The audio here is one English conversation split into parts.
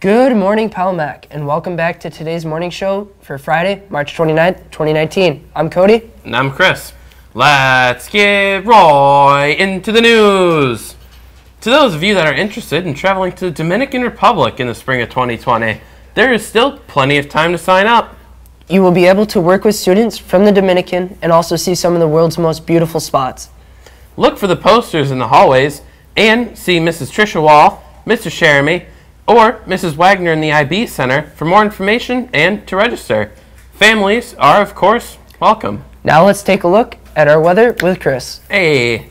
Good morning, Palmac, and welcome back to today's morning show for Friday, March 29th, 2019. I'm Cody. And I'm Chris. Let's get right into the news. To those of you that are interested in traveling to the Dominican Republic in the spring of 2020, there is still plenty of time to sign up. You will be able to work with students from the Dominican and also see some of the world's most beautiful spots. Look for the posters in the hallways and see Mrs. Trisha Wall, Mr. Sheremy, or Mrs. Wagner in the IB Center for more information and to register. Families are, of course, welcome. Now let's take a look at our weather with Chris. Hey,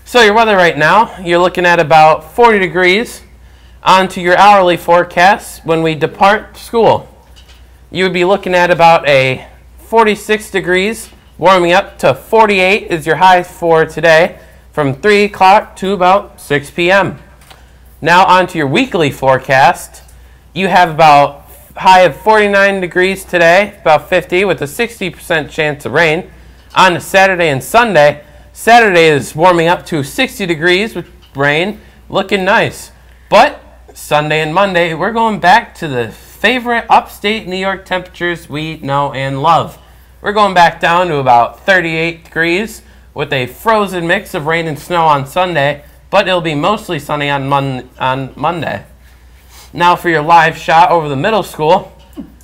so your weather right now, you're looking at about 40 degrees. On to your hourly forecast when we depart school. You would be looking at about a 46 degrees, warming up to 48 is your high for today from 3 o'clock to about 6 p.m. Now on to your weekly forecast. You have about high of 49 degrees today, about 50 with a 60% chance of rain. On to Saturday and Sunday. Saturday is warming up to 60 degrees with rain, looking nice. But Sunday and Monday, we're going back to the favorite upstate New York temperatures we know and love. We're going back down to about 38 degrees with a frozen mix of rain and snow on Sunday, but it'll be mostly sunny on Monday. Now for your live shot over the middle school,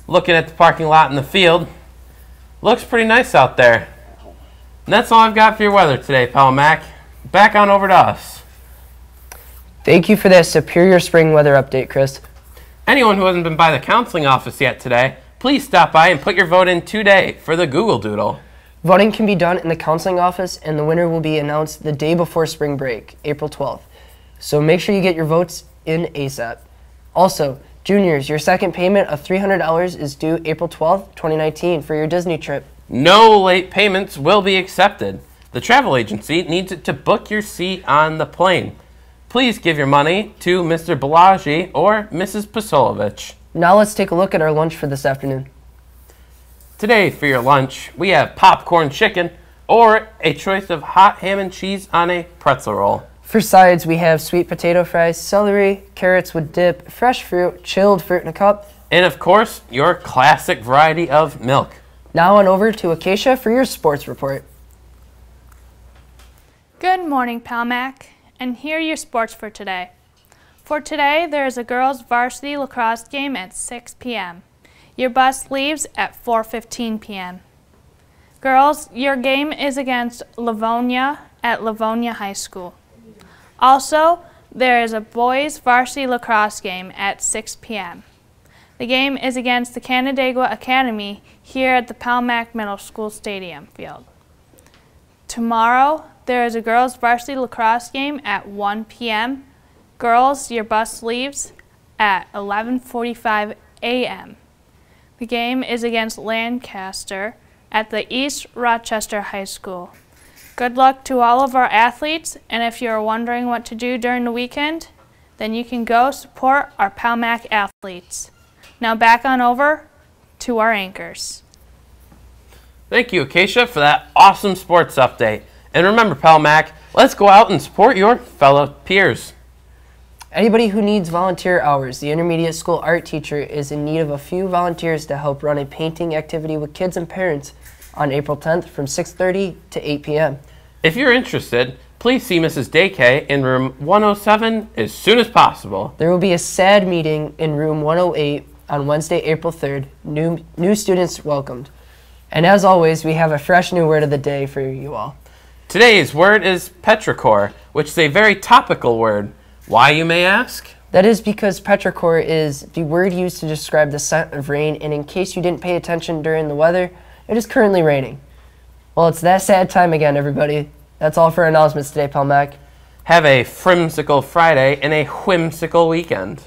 looking at the parking lot in the field. Looks pretty nice out there. And that's all I've got for your weather today, Palmac. Back on over to us. Thank you for that superior spring weather update, Chris. Anyone who hasn't been by the counseling office yet today, please stop by and put your vote in today for the Google Doodle. Voting can be done in the counseling office, and the winner will be announced the day before spring break, April 12th. So make sure you get your votes in ASAP. Also, juniors, your second payment of $300 is due April 12th, 2019 for your Disney trip. No late payments will be accepted. The travel agency needs it to book your seat on the plane. Please give your money to Mr. Balaji or Mrs. Pasolovich. Now let's take a look at our lunch for this afternoon. Today for your lunch, we have popcorn chicken or a choice of hot ham and cheese on a pretzel roll. For sides, we have sweet potato fries, celery, carrots with dip, fresh fruit, chilled fruit in a cup, and of course, your classic variety of milk. Now on over to Acacia for your sports report. Good morning, Palmac, and here are your sports for today. For today, there is a girls' varsity lacrosse game at 6 p.m. Your bus leaves at 4:15 p.m. Girls, your game is against Livonia at Livonia High School. Also, there is a boys' varsity lacrosse game at 6 p.m. The game is against the Canandaigua Academy here at the Palmac Middle School Stadium field. Tomorrow, there is a girls' varsity lacrosse game at 1 p.m. Girls, your bus leaves at 11:45 a.m. The game is against Lancaster at the East Rochester High School. Good luck to all of our athletes, and if you're wondering what to do during the weekend, then you can go support our Palmac athletes. Now back on over to our anchors. Thank you, Acacia, for that awesome sports update. And remember, Palmac, let's go out and support your fellow peers. Anybody who needs volunteer hours, the intermediate school art teacher is in need of a few volunteers to help run a painting activity with kids and parents on April 10th from 6:30 to 8 p.m. If you're interested, please see Mrs. Dayke in room 107 as soon as possible. There will be a SAD meeting in room 108 on Wednesday, April 3rd. New students welcomed. And as always, we have a fresh new word of the day for you all. Today's word is petrichor, which is a very topical word. Why, you may ask? That is because petrichor is the word used to describe the scent of rain, and in case you didn't pay attention during the weather, it is currently raining. Well, it's that sad time again, everybody. That's all for our announcements today, Palmac. Have a frimsicle Friday and a whimsical weekend.